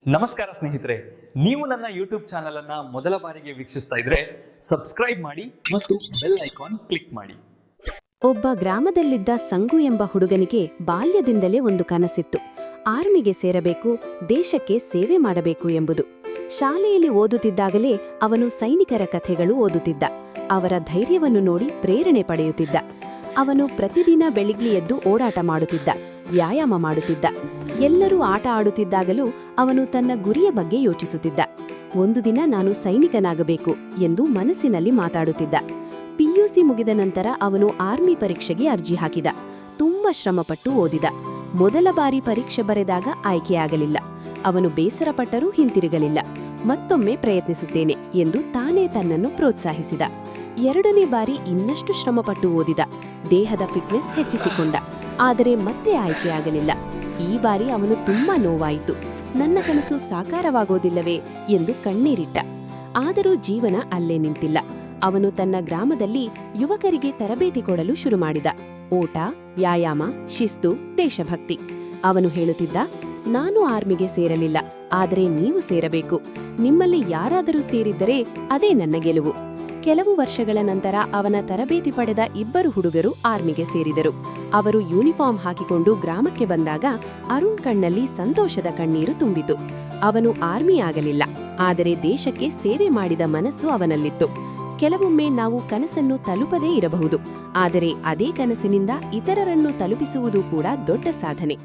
ನಮಸ್ಕಾರ ಸ್ನೇಹಿತರೆ, ನೀವು ನನ್ನ ಯೂಟ್ಯೂಬ್ ಚಾನೆಲ್ ಅನ್ನ ಮೊದಲ ಬಾರಿಗೆ ವೀಕ್ಷಿಸ್ತಾ ಇದ್ರೆ ಸಬ್ಸ್ಕ್ರೈಬ್ ಮಾಡಿ ಮತ್ತು ಬೆಲ್ ಐಕಾನ್ ಕ್ಲಿಕ್ ಮಾಡಿ. ಒಬ್ಬ ಗ್ರಾಮದಲ್ಲಿದ್ದ ಸಂಗು ಎಂಬ ಹುಡುಗನಿಗೆ ಬಾಲ್ಯದಿಂದಲೇ ಒಂದು ಕನಸಿತ್ತು. ಆರ್ಮಿಗೆ ಸೇರಬೇಕು, ದೇಶಕ್ಕೆ ಸೇವೆ ಮಾಡಬೇಕು ಎಂಬುದು. ಶಾಲೆಯಲ್ಲಿ ಓದುತ್ತಿದ್ದಾಗಲೇ ಅವನು ಸೈನಿಕರ ಕಥೆಗಳು ಓದುತ್ತಿದ್ದ. ಅವರ ಧೈರ್ಯವನ್ನು ನೋಡಿ ಪ್ರೇರಣೆ ಪಡೆಯುತ್ತಿದ್ದ. ಅವನು ಪ್ರತಿದಿನ ಬೆಳಿಗ್ಗೆ ಎದ್ದು ಓಡಾಟ ಮಾಡುತ್ತಿದ್ದ, ವ್ಯಾಯಾಮ ಮಾಡುತ್ತಿದ್ದ. ಎಲ್ಲರೂ ಆಟ ಆಡುತ್ತಿದ್ದಾಗಲೂ ಅವನು ತನ್ನ ಗುರಿಯ ಬಗ್ಗೆ ಯೋಚಿಸುತ್ತಿದ್ದ. ಒಂದು ದಿನ ನಾನು ಸೈನಿಕನಾಗಬೇಕು ಎಂದು ಮನಸ್ಸಿನಲ್ಲಿ ಮಾತಾಡುತ್ತಿದ್ದ. ಪಿಯುಸಿ ಮುಗಿದ ನಂತರ ಅವನು ಆರ್ಮಿ ಪರೀಕ್ಷೆಗೆ ಅರ್ಜಿ ಹಾಕಿದ. ತುಂಬಾ ಶ್ರಮಪಟ್ಟು ಓದಿದ. ಮೊದಲ ಬಾರಿ ಪರೀಕ್ಷೆ ಬರೆದಾಗ ಆಯ್ಕೆಯಾಗಲಿಲ್ಲ. ಅವನು ಬೇಸರಪಟ್ಟರೂ ಹಿಂತಿರುಗಲಿಲ್ಲ. ಮತ್ತೊಮ್ಮೆ ಪ್ರಯತ್ನಿಸುತ್ತೇನೆ ಎಂದು ತಾನೇ ತನ್ನನ್ನು ಪ್ರೋತ್ಸಾಹಿಸಿದ. ಎರಡನೇ ಬಾರಿ ಇನ್ನಷ್ಟು ಶ್ರಮಪಟ್ಟು ಓದಿದ. ದೇಹದ ಫಿಟ್ನೆಸ್ ಹೆಚ್ಚಿಸಿಕೊಂಡ. ಆದರೆ ಮತ್ತೆ ಆಯ್ಕೆಯಾಗಲಿಲ್ಲ. ಈ ಬಾರಿ ಅವನು ತುಂಬಾ ನೋವಾಯಿತು. ನನ್ನ ಕನಸು ಸಾಕಾರವಾಗೋದಿಲ್ಲವೇ ಎಂದು ಕಣ್ಣೀರಿಟ್ಟ. ಆದರೂ ಜೀವನ ಅಲ್ಲೇ ನಿಂತಿಲ್ಲ. ಅವನು ತನ್ನ ಗ್ರಾಮದಲ್ಲಿ ಯುವಕರಿಗೆ ತರಬೇತಿ ಕೊಡಲು ಶುರು ಮಾಡಿದ. ಓಟ, ವ್ಯಾಯಾಮ, ಶಿಸ್ತು, ದೇಶಭಕ್ತಿ. ಅವನು ಹೇಳುತ್ತಿದ್ದ, ನಾನು ಆರ್ಮಿಗೆ ಸೇರಲಿಲ್ಲ, ಆದರೆ ನೀವು ಸೇರಬೇಕು. ನಿಮ್ಮಲ್ಲಿ ಯಾರಾದರೂ ಸೇರಿದ್ದರೆ ಅದೇ ನನ್ನ ಗೆಲುವು. ಕೆಲವು ವರ್ಷಗಳ ನಂತರ ಅವನ ತರಬೇತಿ ಪಡೆದ 2 ಹುಡುಗರು ಆರ್ಮಿಗೆ ಸೇರಿದರು. ಅವರು ಯೂನಿಫಾರ್ಮ್ ಹಾಕಿಕೊಂಡು ಗ್ರಾಮಕ್ಕೆ ಬಂದಾಗ ಅರುಣ್ ಕಣ್ಣಲ್ಲಿ ಸಂತೋಷದ ಕಣ್ಣೀರು ತುಂಬಿತು. ಅವನು ಆರ್ಮಿ ಆಗಲಿಲ್ಲ, ಆದರೆ ದೇಶಕ್ಕೆ ಸೇವೆ ಮಾಡಿದ ಮನಸ್ಸು ಅವನಲ್ಲಿತ್ತು. ಕೆಲವೊಮ್ಮೆ ನಾವು ಕನಸನ್ನು ತಲುಪದೇ ಇರಬಹುದು, ಆದರೆ ಅದೇ ಕನಸಿನಿಂದ ಇತರರನ್ನು ತಲುಪಿಸುವುದು ಕೂಡ ದೊಡ್ಡ ಸಾಧನೆ.